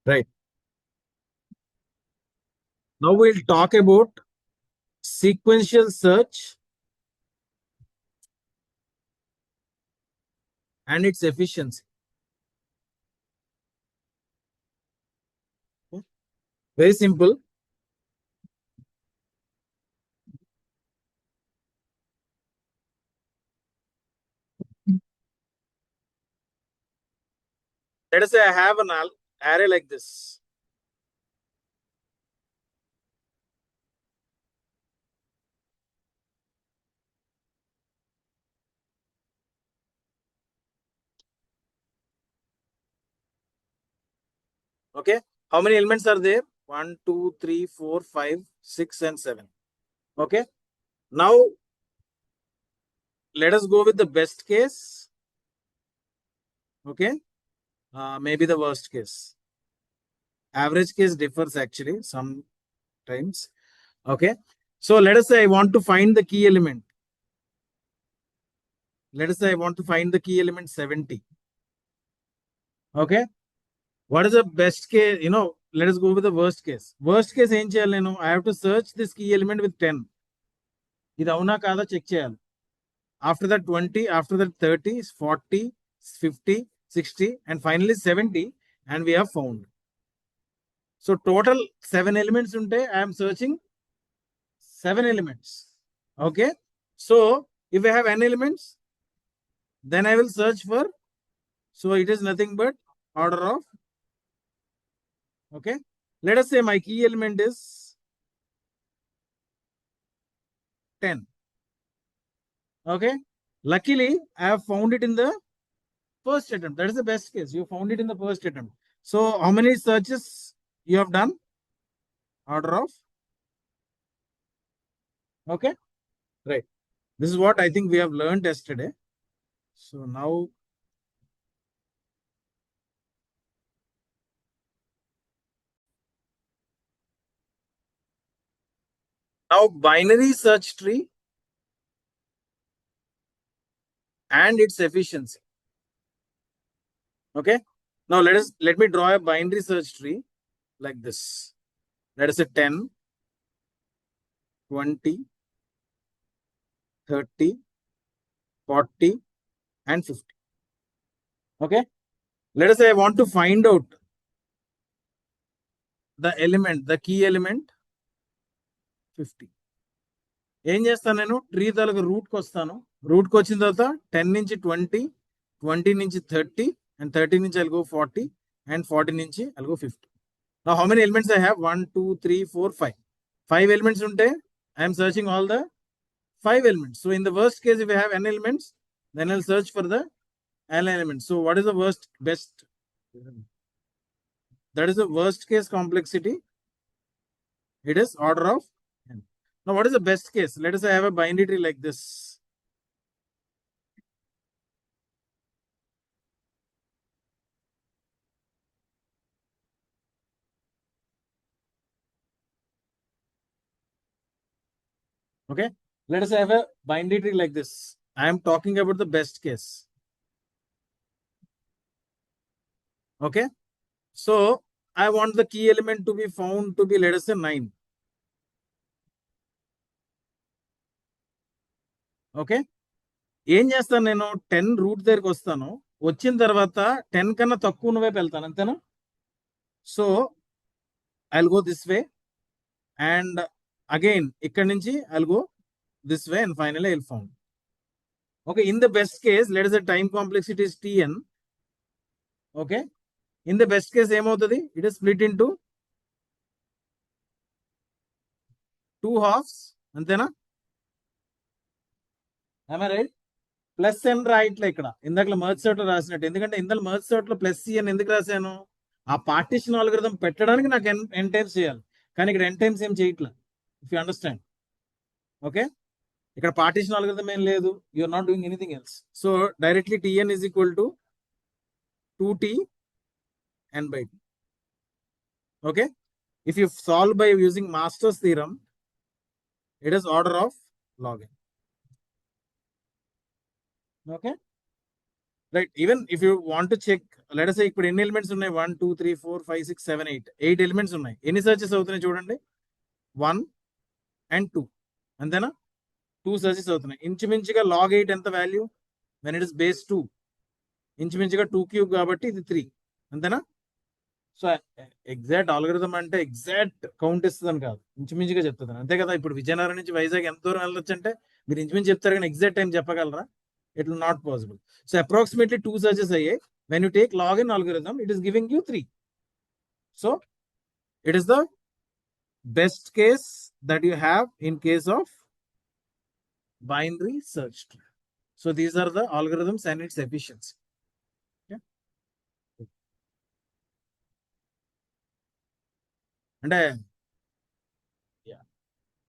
Right. Now we'll talk about sequential search and its efficiency. Very simple. Let us say I have an array like this. Okay. How many elements are there? 1, 2, 3, 4, 5, 6, and 7. Okay. Now let us go with the best case. Okay. Maybe the worst case. Average case differs actually sometimes. Okay. So let us say I want to find the key element. Let us say I want to find the key element 70. Okay. What is the best case? Let us go with the worst case. Worst case ఏం చేయాలి నేను? I have to search this key element with 10. ఇది అవునా కాదా check చేయాలి. After that 20, after that 30, 40, 50, 60, and finally 70, and we have found. So total 7 elements unte, I am searching 7 elements. Okay. So if I have n elements, then I will search for, so it is nothing but order of, okay. Let us say my key element is 10. Okay. Luckily, I have found it in the first attempt. That is the best case. You found it in the first attempt. So how many searches you have done? Order of. Okay. Right. This is what I think we have learned yesterday. So now binary search tree and its efficiency. Okay. Now let me draw a binary search tree like this. Let us say 10, 20, 30, 40, and 50. Okay. Let us say I want to find out the key element 50. ఏం చేస్తాను నేను? Tree తాలూకు రూట్కి వస్తాను. రూట్కి వచ్చిన తర్వాత 10 నుంచి 20, 20 నుంచి 30, and 30 నుంచి I'll go 40, and 40 నుంచి I'll go 50. Now how many elements I have? 1, 2, 3, 4, 5. 5 elements unte, I am searching all the 5 elements. So in the worst case, if I have n elements, then I'll search for the n elements. So what is the best? That is the worst case complexity. It is order of n. Now what is the best case? Let us say I have a binary tree like this. Okay. Let us say I have a binary tree like this. I am talking about the best case. Okay. So I want the key element to be found to be, let us say, 9. Okay. ఏం చేస్తాను నేను? 10 route దగ్గరికి వస్తాను. వచ్చిన తర్వాత 10 కన్నా తక్కువ ఉన్న వైపు వెళ్తాను, అంతేనా? So I'll go this way, and again ఇక్కడ నుంచి I'll go this way, and finally I'll found. Okay. In the best case, let us say time complexity is Tn. Okay. In the best case ఏమవుతుంది? It is split into 2 halves, అంతేనా? am I right? Plus n రాయట్లే ఇక్కడ, ఇందాక merge sort లో రాసినట్టు. ఎందుకంటే ఇందులో merge sort లో ప్లస్ సి అని ఎందుకు రాశాను? ఆ పార్టీషన్ ఆల్గోరిథం పెట్టడానికి నాకు ఎన్ టైమ్స్ చేయాలి, కానీ ఇక్కడ ఎన్ టైమ్స్ ఏం చేయట్లేదు. If you understand. ఓకే. ఇక్కడ పార్టీషన్ ఆల్గోరిథం ఏం లేదు. You are not doing anything else. So directly Tn is equal to 2T n by T. Okay. If you solve by using Master's theorem, it is order of log n. Okay. Right. Even if you want to check, let us say ఇప్పుడు ఎన్ని elements ఉన్నాయి, 1 2 3 4 5 6 7 8 elements ఉన్నాయి. ఎన్ని searches అవుతున్నాయి చూడండి, 1 and 2, అంతేనా? 2 searches అవుతున్నాయి. ఇంచుమించుగా log 8 ఎంత value when it is base 2, ఇంచుమించుగా 2 క్యూబ్ కాబట్టి ఇది 3, అంతేనా? సో ఎగ్జాక్ట్ ఆల్గరిథం అంటే ఎగ్జాక్ట్ కౌంట్ ఇస్తుందని కాదు, ఇంచుమించుగా చెప్తుంది, అంతే కదా? ఇప్పుడు విజయనగరం నుంచి వైజాగ్ ఎంత దూరం వెళ్ళొచ్చు అంటే మీరు ఇంచుమించు చెప్తారు, కానీ ఎగ్జాక్ట్ టైం చెప్పగలరా? It will not possible. So approximately 2 searches అయ్యాయి. When you take log in algorithm, it is giving you 3. So it is the best case that you have in case of binary search tree. So these are the algorithms and its efficiency. Okay. అంటే